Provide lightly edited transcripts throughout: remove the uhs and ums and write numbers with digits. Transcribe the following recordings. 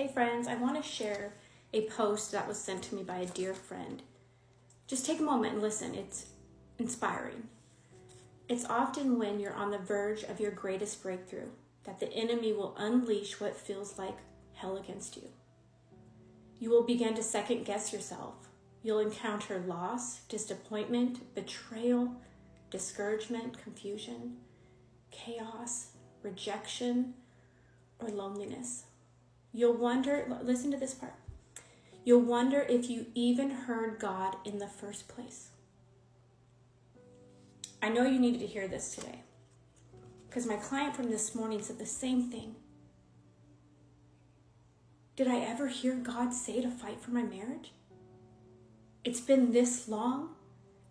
Hey friends, I want to share a post that was sent to me by a dear friend. Just take a moment and listen. It's inspiring. It's often when you're on the verge of your greatest breakthrough that the enemy will unleash what feels like hell against you. You will begin to second guess yourself. You'll encounter loss, disappointment, betrayal, discouragement, confusion, chaos, rejection, or loneliness. You'll wonder, listen to this part. You'll wonder if you even heard God in the first place. I know you needed to hear this today because my client from this morning said the same thing. Did I ever hear God say to fight for my marriage? It's been this long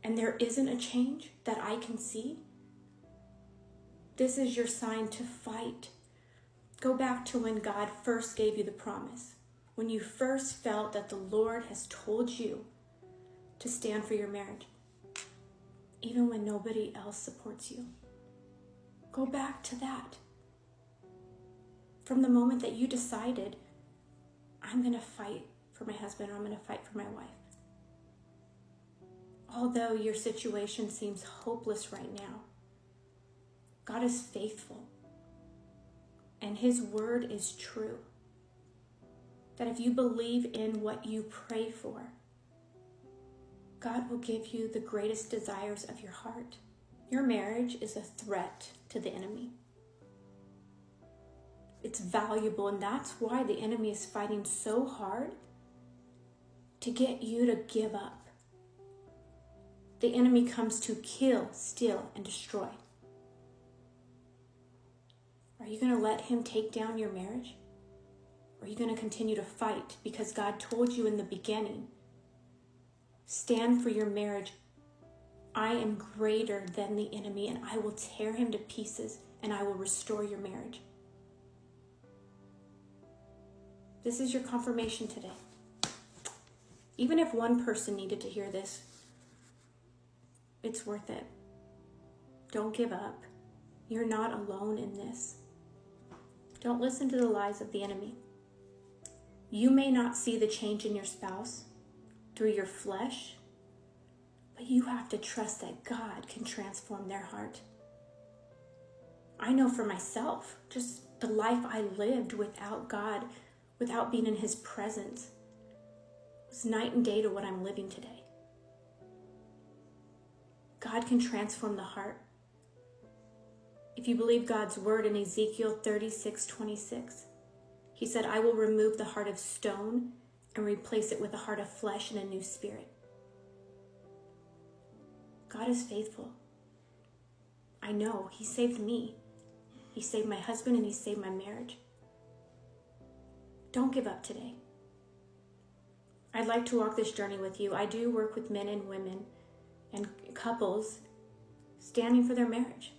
and there isn't a change that I can see. This is your sign to fight. Go back to when God first gave you the promise, when you first felt that the Lord has told you to stand for your marriage, even when nobody else supports you. Go back to that. From the moment that you decided, I'm going to fight for my husband or I'm going to fight for my wife. Although your situation seems hopeless right now, God is faithful. And his word is true. That if you believe in what you pray for, God will give you the greatest desires of your heart. Your marriage is a threat to the enemy. It's valuable, and that's why the enemy is fighting so hard to get you to give up. The enemy comes to kill, steal, and destroy. Are you going to let him take down your marriage? Or are you going to continue to fight because God told you in the beginning, stand for your marriage. I am greater than the enemy and I will tear him to pieces and I will restore your marriage. This is your confirmation today. Even if one person needed to hear this, it's worth it. Don't give up. You're not alone in this. Don't listen to the lies of the enemy. You may not see the change in your spouse through your flesh, but you have to trust that God can transform their heart. I know for myself, just the life I lived without God, without being in his presence, was night and day to what I'm living today. God can transform the heart. If you believe God's word in Ezekiel 36:26, he said, I will remove the heart of stone and replace it with a heart of flesh and a new spirit. God is faithful. I know he saved me. He saved my husband and he saved my marriage. Don't give up today. I'd like to walk this journey with you. I do work with men and women and couples standing for their marriage.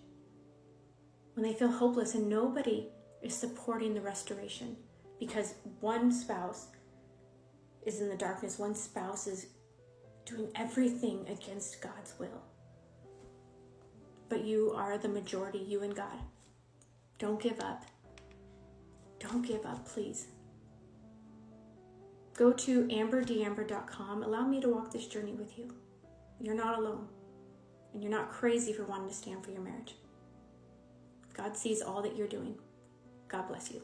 When they feel hopeless and nobody is supporting the restoration because one spouse is in the darkness, one spouse is doing everything against God's will. But you are the majority, you and God. Don't give up. Don't give up, please. Go to amberdeamber.com. Allow me to walk this journey with you. You're not alone. And you're not crazy for wanting to stand for your marriage. God sees all that you're doing. God bless you.